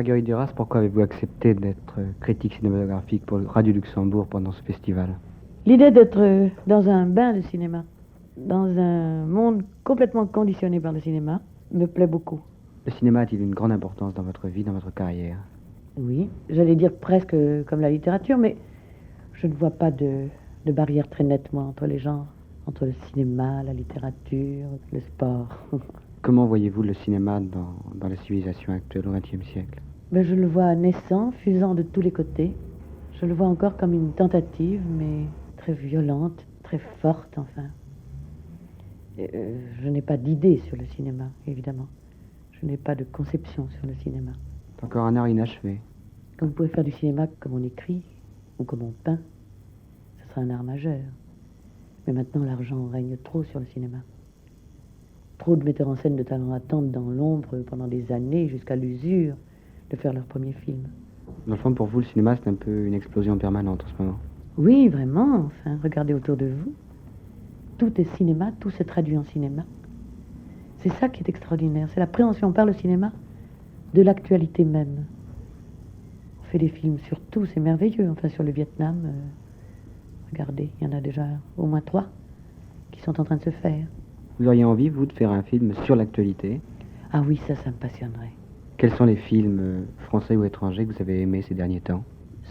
Marguerite Duras, pourquoi avez-vous accepté d'être critique cinématographique pour Radio Luxembourg pendant ce festival? L'idée d'être dans un bain de cinéma, dans un monde complètement conditionné par le cinéma, me plaît beaucoup. Le cinéma a-t-il une grande importance dans votre vie, dans votre carrière? Oui, j'allais dire presque comme la littérature, mais je ne vois pas de barrière très nette, moi, entre les genres, entre le cinéma, la littérature, le sport. Comment voyez-vous le cinéma dans la civilisation actuelle au XXe siècle? Ben, je le vois naissant, fusant de tous les côtés. Je le vois encore comme une tentative, mais très violente, très forte, enfin. Je n'ai pas d'idée sur le cinéma, évidemment. Je n'ai pas de conception sur le cinéma. C'est encore un art inachevé. Comme vous pouvez faire du cinéma comme on écrit ou comme on peint, ce sera un art majeur. Mais maintenant, l'argent règne trop sur le cinéma. Trop de metteurs en scène de talent attendent dans l'ombre pendant des années, jusqu'à l'usure, de faire leur premier film. Dans le fond, pour vous, le cinéma, c'est un peu une explosion permanente en ce moment. Oui, vraiment, enfin, regardez autour de vous. Tout est cinéma, tout se traduit en cinéma. C'est ça qui est extraordinaire, c'est la préhension par le cinéma de l'actualité même. On fait des films sur tout, c'est merveilleux. Enfin, sur le Vietnam, regardez, il y en a déjà au moins 3 qui sont en train de se faire. Vous auriez envie, vous, de faire un film sur l'actualité? Ah oui, ça me passionnerait. Quels sont les films français ou étrangers que vous avez aimés ces derniers temps?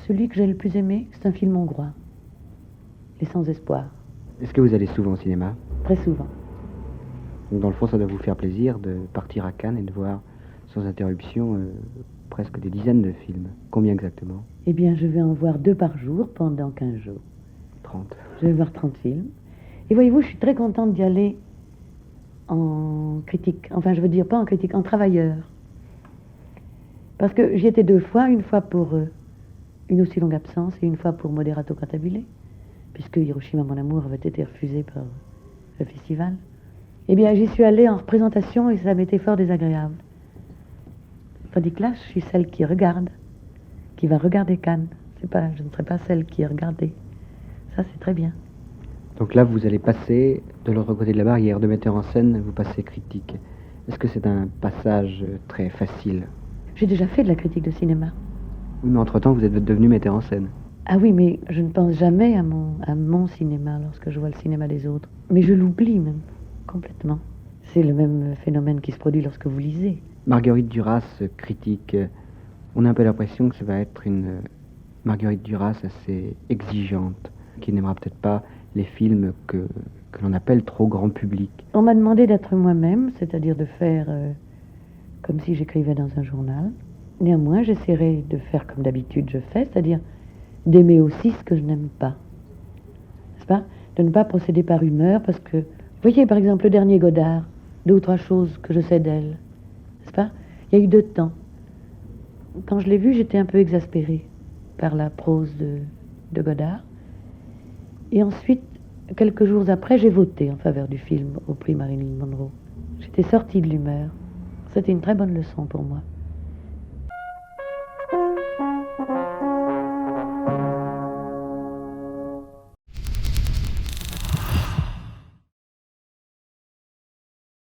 Celui que j'ai le plus aimé, c'est un film hongrois, Les Sans Espoir. Est-ce que vous allez souvent au cinéma? Très souvent. Donc, dans le fond, ça doit vous faire plaisir de partir à Cannes et de voir sans interruption presque des dizaines de films. Combien exactement? Eh bien, je vais en voir 2 par jour pendant 15 jours. 30. Je vais voir 30 films. Et voyez-vous, je suis très contente d'y aller en critique. Enfin, je veux dire, pas en critique, en travailleur. Parce que j'y étais 2 fois, une fois pour Une aussi longue absence et une fois pour Moderato Cantabile, puisque Hiroshima, mon amour, avait été refusé par le festival. Eh bien, j'y suis allée en représentation et ça m'était fort désagréable. Tandis que là, je suis celle qui regarde, qui va regarder Cannes. Je ne serai pas celle qui est regardée. Ça, c'est très bien. Donc là, vous allez passer de l'autre côté de la barrière, de metteur en scène, vous passez critique. Est-ce que c'est un passage très facile? J'ai déjà fait de la critique de cinéma. Oui, mais entre-temps, vous êtes devenu metteur en scène. Ah oui, mais je ne pense jamais à mon cinéma lorsque je vois le cinéma des autres. Mais je l'oublie même, complètement. C'est le même phénomène qui se produit lorsque vous lisez. Marguerite Duras, critique, on a un peu l'impression que ça va être une Marguerite Duras assez exigeante, qui n'aimera peut-être pas les films que l'on appelle trop grand public. On m'a demandé d'être moi-même, c'est-à-dire de faire comme si j'écrivais dans un journal. Néanmoins, j'essaierai de faire comme d'habitude je fais, c'est-à-dire d'aimer aussi ce que je n'aime pas. N'est-ce pas? De ne pas procéder par humeur, parce que, voyez par exemple le dernier Godard, 2 ou 3 choses que je sais d'elle. N'est-ce pas? Il y a eu 2 temps. Quand je l'ai vu, j'étais un peu exaspérée par la prose de Godard. Et ensuite, quelques jours après, j'ai voté en faveur du film au prix Marilyn Monroe. J'étais sortie de l'humeur. C'était une très bonne leçon pour moi.